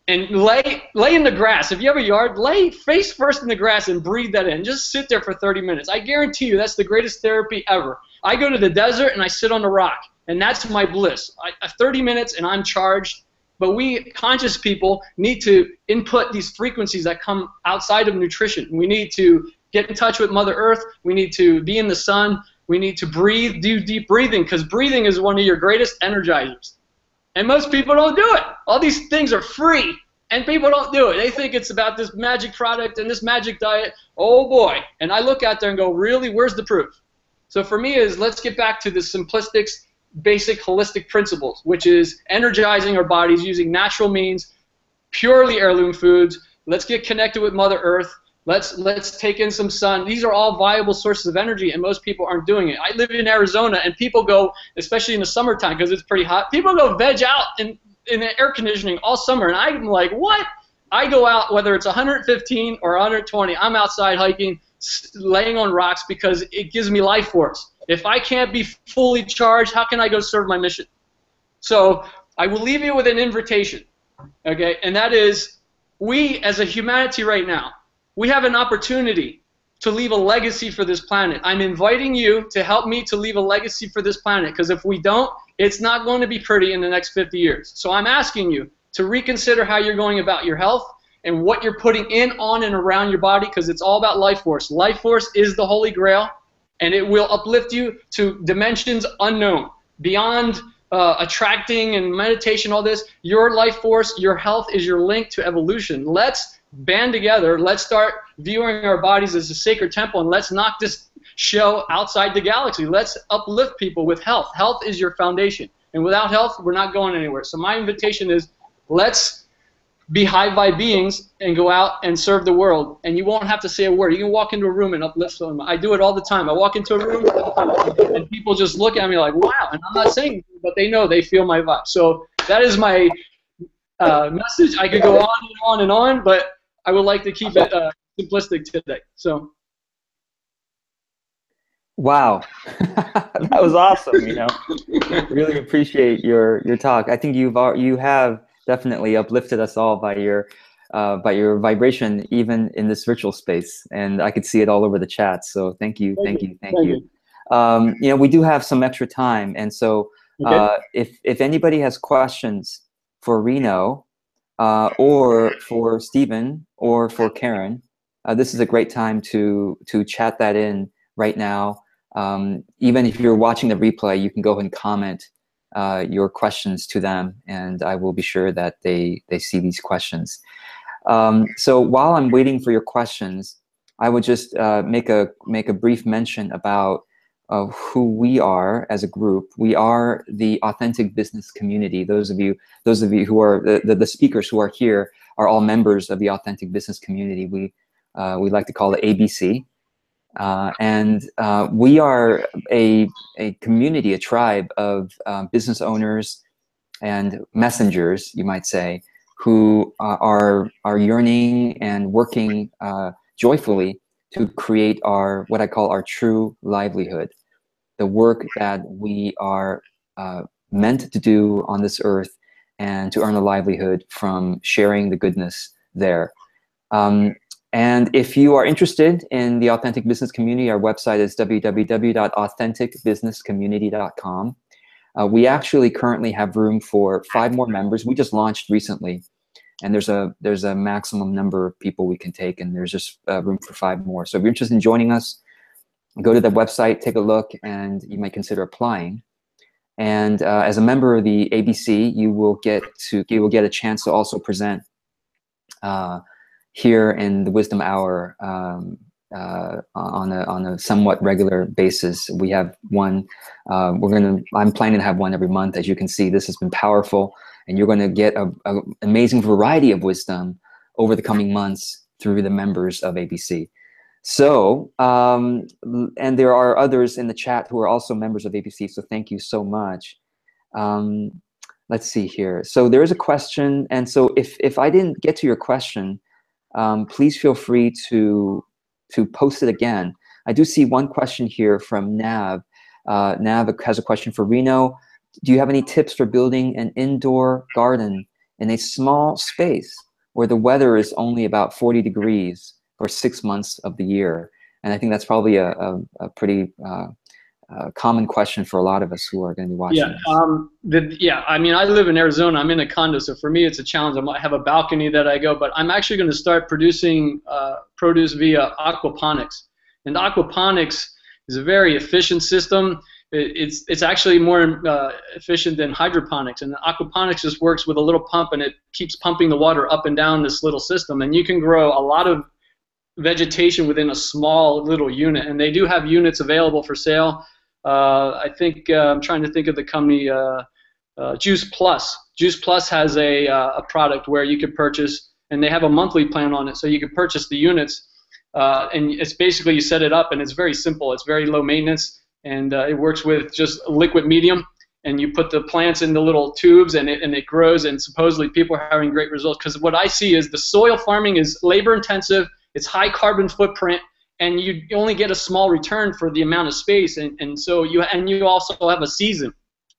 Speaker 5: and lay in the grass. If you have a yard, lay face first in the grass and breathe that in. Just sit there for 30 minutes. I guarantee you that's the greatest therapy ever. I go to the desert and I sit on a rock, and that's my bliss. 30 minutes and I'm charged. But we conscious people need to input these frequencies that come outside of nutrition. We need to get in touch with Mother Earth. We need to be in the sun. We need to breathe, do deep breathing, because breathing is one of your greatest energizers. And most people don't do it. All these things are free, and people don't do it. They think it's about this magic product and this magic diet. Oh boy. And I look out there and go, really, where's the proof? So for me is, let's get back to the simplistic, basic, holistic principles, which is energizing our bodies using natural means, purely heirloom foods. Let's get connected with Mother Earth. Let's take in some sun. These are all viable sources of energy, and most people aren't doing it. I live in Arizona, and people go, especially in the summertime because it's pretty hot, people go veg out in the air conditioning all summer, and I'm like, what? I go out, whether it's 115 or 120, I'm outside hiking, laying on rocks, because it gives me life force. If I can't be fully charged, how can I go serve my mission? So I will leave you with an invitation, okay? And that is, we as a humanity right now, we have an opportunity to leave a legacy for this planet. I'm inviting you to help me to leave a legacy for this planet, because if we don't, it's not going to be pretty in the next 50 years. So I'm asking you to reconsider how you're going about your health and what you're putting in, on, and around your body, because it's all about life force. Life force is the holy grail, and it will uplift you to dimensions unknown, beyond attracting and meditation, all this. Your life force, your health is your link to evolution. Let's band together. Let's start viewing our bodies as a sacred temple, and let's knock this show outside the galaxy. Let's uplift people with health. Health is your foundation, and without health, we're not going anywhere. So my invitation is, let's be high vibe beings and go out and serve the world. And you won't have to say a word. You can walk into a room and uplift someone. I do it all the time. I walk into a room and people just look at me like, wow. And I'm not saying anything, but they know, they feel my vibe. So that is my message. I could go on and on and on, but I would like to keep it simplistic today. So.
Speaker 1: Wow, that was awesome. You know, really appreciate your talk. I think you have definitely uplifted us all by your vibration, even in this virtual space, and I could see it all over the chat. So thank you. You know, we do have some extra time, and so if anybody has questions for Reno, or for Stephen, or for Karen, this is a great time to chat that in right now. Even if you're watching the replay, you can go ahead and comment your questions to them, and I will be sure that they see these questions. So while I'm waiting for your questions, I would just make a brief mention about who we are as a group. We are the Authentic Business Community. Those of you who are the speakers who are here are all members of the Authentic Business Community. We like to call it ABC. And we are a community, a tribe of business owners and messengers, you might say, who are yearning and working joyfully to create what I call our true livelihood, the work that we are meant to do on this earth, and to earn a livelihood from sharing the goodness there. And if you are interested in the Authentic Business Community, our website is www.authenticbusinesscommunity.com. We actually currently have room for 5 more members. We just launched recently, and there's a maximum number of people we can take, and there's just room for 5 more. So if you're interested in joining us, go to the website, take a look, and you might consider applying. And as a member of the ABC, you will get a chance to also present here in the Wisdom Hour on a somewhat regular basis. We have one. I'm planning to have one every month. As you can see, this has been powerful, and you're going to get an amazing variety of wisdom over the coming months through the members of ABC. So, and there are others in the chat who are also members of ABC. So thank you so much. Let's see here. So there is a question, and so if I didn't get to your question, please feel free to post it again. I do see one question here from Nav. Nav has a question for Reno. Do you have any tips for building an indoor garden in a small space where the weather is only about 40 degrees for 6 months of the year? And I think that's probably a pretty common question for a lot of us who are going to be watching this.
Speaker 5: I mean, I live in Arizona. I'm in a condo, so for me it's a challenge. I have a balcony that I go, but I'm actually going to start producing produce via aquaponics. And aquaponics is a very efficient system. It's actually more efficient than hydroponics. And aquaponics just works with a little pump, and it keeps pumping the water up and down this little system. And you can grow a lot of vegetation within a small little unit. And they do have units available for sale. I think I'm trying to think of the company, Juice Plus. Juice Plus has a product where you could purchase, and they have a monthly plan on it, so you can purchase the units, and it's basically you set it up, and it's very simple. It's very low maintenance, and it works with just liquid medium, and you put the plants in the little tubes, and it grows, and supposedly people are having great results. Because what I see is the soil farming is labor intensive, it's high carbon footprint, and you only get a small return for the amount of space, and so you also have a season.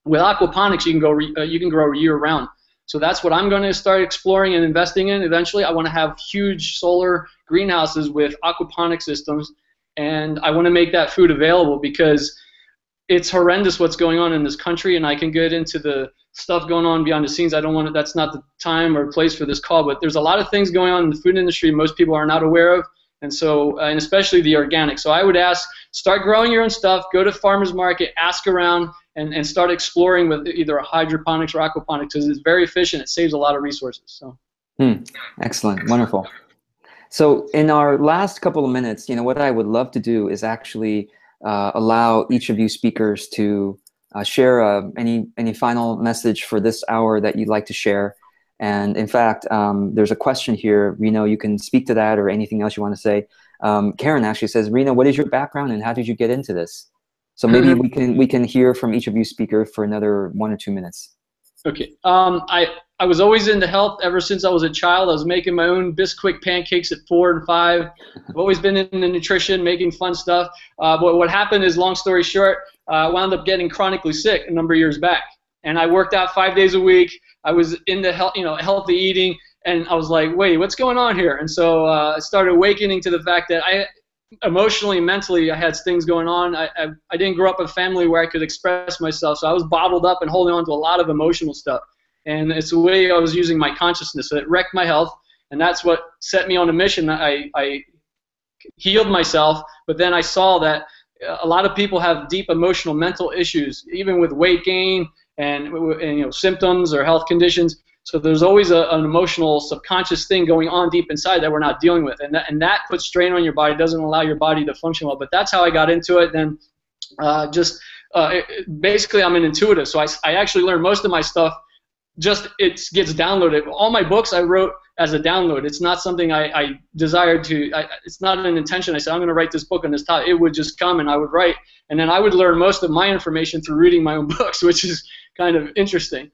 Speaker 5: With aquaponics, you can grow year round. So that's what I'm going to start exploring and investing in. Eventually, I want to have huge solar greenhouses with aquaponic systems, and I want to make that food available because it's horrendous what's going on in this country, and I can get into the stuff going on behind the scenes. I don't want to. That's not the time or place for this call, but there's a lot of things going on in the food industry most people are not aware of. And so, and especially the organic. So I would ask, start growing your own stuff, go to farmer's market, ask around, and start exploring with either a hydroponics or aquaponics, because it's very efficient. It saves a lot of resources. So.
Speaker 1: Excellent. Wonderful. So in our last couple of minutes, what I would love to do is actually allow each of you speakers to share any final message for this hour that you'd like to share. And in fact, there's a question here. Reno, you can speak to that or anything else you want to say. Karen actually says, Reno, what is your background and how did you get into this? So maybe we can hear from each of you speakers for another 1 or 2 minutes.
Speaker 5: Okay. I was always into health ever since I was a child. I was making my own Bisquick pancakes at 4 and 5. I've always been into nutrition, making fun stuff. But what happened is, long story short, I wound up getting chronically sick a number of years back. And I worked out 5 days a week. I was into healthy eating, and I was like, wait, what's going on here? And so I started awakening to the fact that emotionally, mentally, I had things going on. I didn't grow up in a family where I could express myself, so I was bottled up and holding on to a lot of emotional stuff. And it's the way I was using my consciousness. So it wrecked my health, and that's what set me on a mission. I healed myself, but then I saw that a lot of people have deep emotional, mental issues, even with weight gain and symptoms or health conditions. So there's always an emotional, subconscious thing going on deep inside that we're not dealing with, and that puts strain on your body, doesn't allow your body to function well. But that's how I got into it. Then basically, I'm an intuitive, so I actually learned most of my stuff. It gets downloaded. All my books I wrote as a download. It's not something I desired to. It's not an intention. I said I'm going to write this book on this topic. It would just come, and I would write, and then I would learn most of my information through reading my own books, which is kind of interesting.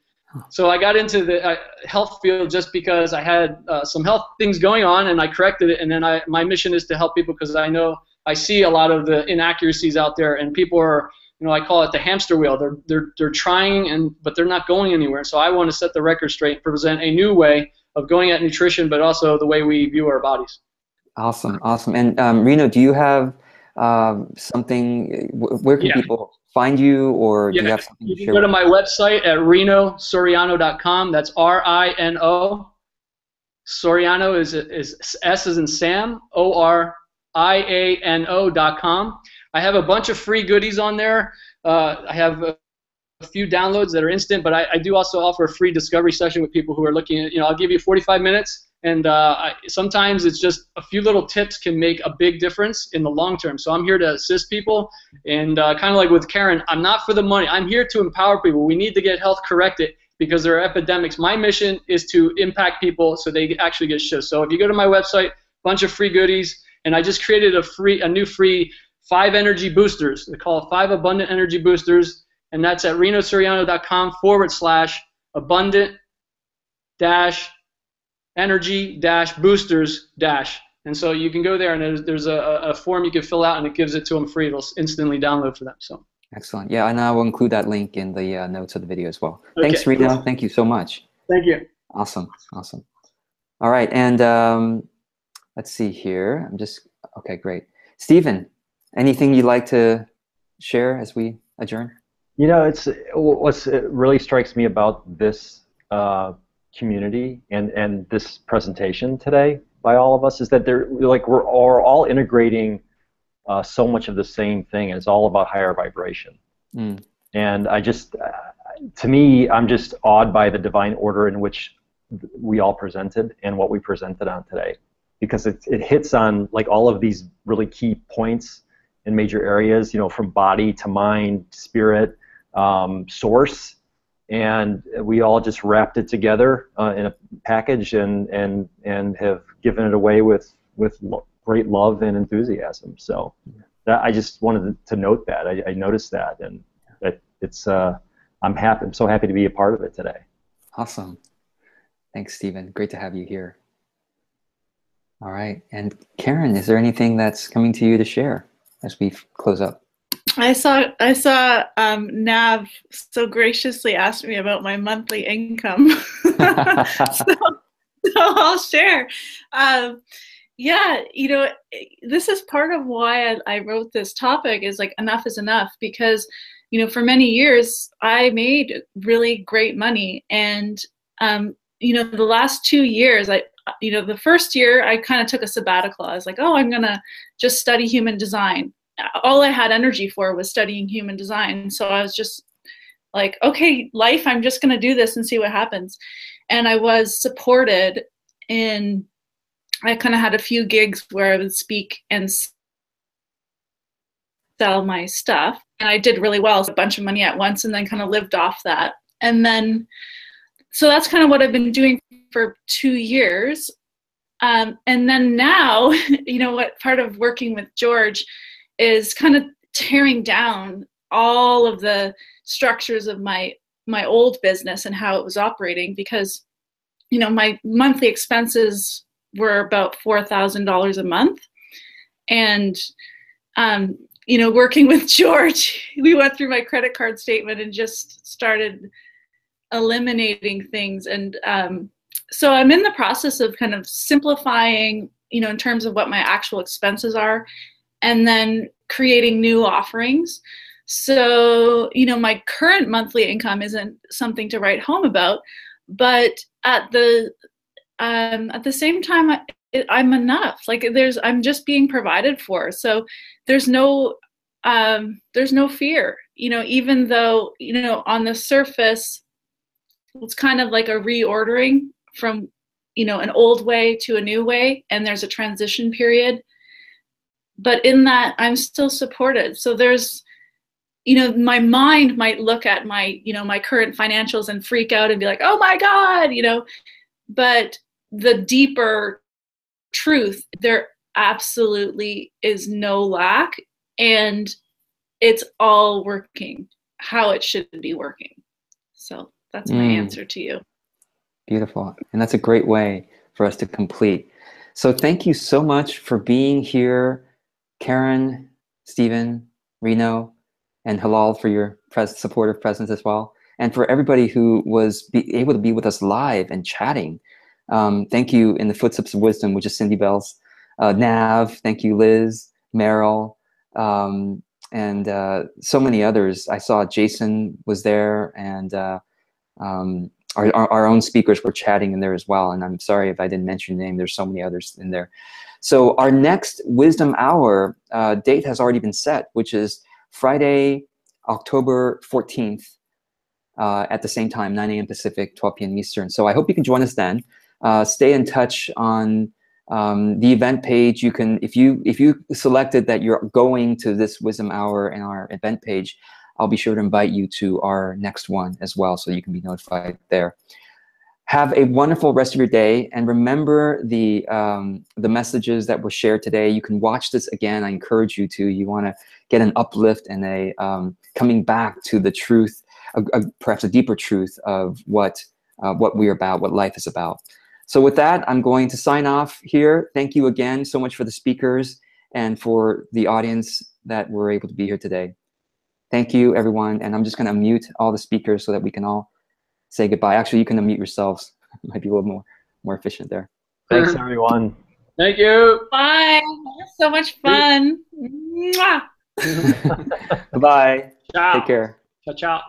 Speaker 5: So I got into the health field just because I had some health things going on, and I corrected it. And then my mission is to help people, because I see a lot of the inaccuracies out there, and people are, I call it the hamster wheel. They're trying, but they're not going anywhere. So I want to set the record straight, present a new way of going at nutrition, but also the way we view our bodies.
Speaker 1: Awesome. And Reno, do you have something? Where can people find you, or do you have something to share?
Speaker 5: You can go to my website at renosoriano.com. That's R-I-N-O. Soriano is S as in Sam, ORIANO.com. I have a bunch of free goodies on there. I have a few downloads that are instant, but I do also offer a free discovery session with people who are looking at, I'll give you 45 minutes. And sometimes it's just a few little tips can make a big difference in the long term. So I'm here to assist people. And kind of like with Karen, I'm not for the money. I'm here to empower people. We need to get health corrected because there are epidemics. My mission is to impact people so they actually get shifts. So if you go to my website, bunch of free goodies. And I just created a new free 5 energy boosters. They call it 5 abundant energy boosters. And that's at renosoriano.com/abundant-energy-boosters-. And so you can go there, and there's a form you can fill out, and it gives it to them free. It'll instantly download for them. So
Speaker 1: excellent. Yeah, and I will include that link in the notes of the video as well. Okay. Thanks, Reno. Thank you so much.
Speaker 5: Thank you.
Speaker 1: Awesome. All right, and let's see here. Okay, great. Stephen, anything you'd like to share as we adjourn?
Speaker 3: It really strikes me about this community and this presentation today by all of us is that we're all integrating so much of the same thing, and it's all about higher vibration. And I'm just awed by the divine order in which we all presented and what we presented on today, because it hits on all of these really key points in major areas, from body to mind, spirit, source, and we all just wrapped it together in a package and have given it away with great love and enthusiasm. So I just wanted to note that. I noticed that, and that it's I'm so happy to be a part of it today.
Speaker 1: Awesome. Thanks, Stephen. Great to have you here. All right. And Karen, is there anything that's coming to you to share as we close up?
Speaker 2: I saw Nav so graciously asked me about my monthly income. so I'll share. This is part of why I wrote this topic, is enough is enough, because for many years I made really great money, and the last 2 years the first year I kind of took a sabbatical. I was like, I'm gonna just study human design. All I had energy for was studying human design. So I was just like, okay, life, I'm just going to do this and see what happens. And I was supported in, I kind of had a few gigs where I would speak and sell my stuff. And I did really well, a bunch of money at once, and then kind of lived off that. And then, so that's kind of what I've been doing for 2 years. And then now, you know, what part of working with George is kind of tearing down all of the structures of my old business and how it was operating, because, you know, my monthly expenses were about $4,000 a month. And, you know, working with George, we went through my credit card statement and just started eliminating things. And so I'm in the process of kind of simplifying, you know, in terms of what my actual expenses are, and then creating new offerings. So, you know, my current monthly income isn't something to write home about, but at the same time, I'm enough. Like I'm just being provided for. So there's no fear, you know, even though, you know, on the surface, it's kind of like a reordering from, you know, an old way to a new way, and there's a transition period. But in that, I'm still supported. So there's, you know, my mind might look at my, you know, my current financials and freak out and be like, oh my God, you know, but the deeper truth, there absolutely is no lack, and it's all working how it should be working. So that's my answer to you.
Speaker 1: Beautiful. And that's a great way for us to complete. So thank you so much for being here, Karen, Stephen, Reno, and Halal, for your supportive presence as well. And for everybody who was able to be with us live and chatting. Thank you in the Footsteps of Wisdom, which is Cindy Bell's. Nav, thank you, Liz, Meryl, and so many others. I saw Jason was there, and our own speakers were chatting in there as well. And I'm sorry if I didn't mention your name. There's so many others in there. So our next Wisdom Hour date has already been set, which is Friday, October 14th at the same time, 9 a.m. Pacific, 12 p.m. Eastern. So I hope you can join us then. Stay in touch on the event page. You can, if you selected that you're going to this Wisdom Hour in our event page, I'll be sure to invite you to our next one as well, so you can be notified there. Have a wonderful rest of your day, and remember the messages that were shared today. You can watch this again. I encourage you to. You want to get an uplift and a coming back to the truth, perhaps a deeper truth of what we're about, what life is about. So with that, I'm going to sign off here. Thank you again so much for the speakers and for the audience that were able to be here today. Thank you, everyone. And I'm just going to mute all the speakers so that we can all say goodbye. Actually, you can unmute yourselves. It might be a little more efficient there.
Speaker 3: Thanks, everyone.
Speaker 5: Thank you.
Speaker 2: Bye. So much fun. Mwah.
Speaker 1: Bye-bye.
Speaker 5: Ciao.
Speaker 1: Take care.
Speaker 5: Ciao, ciao.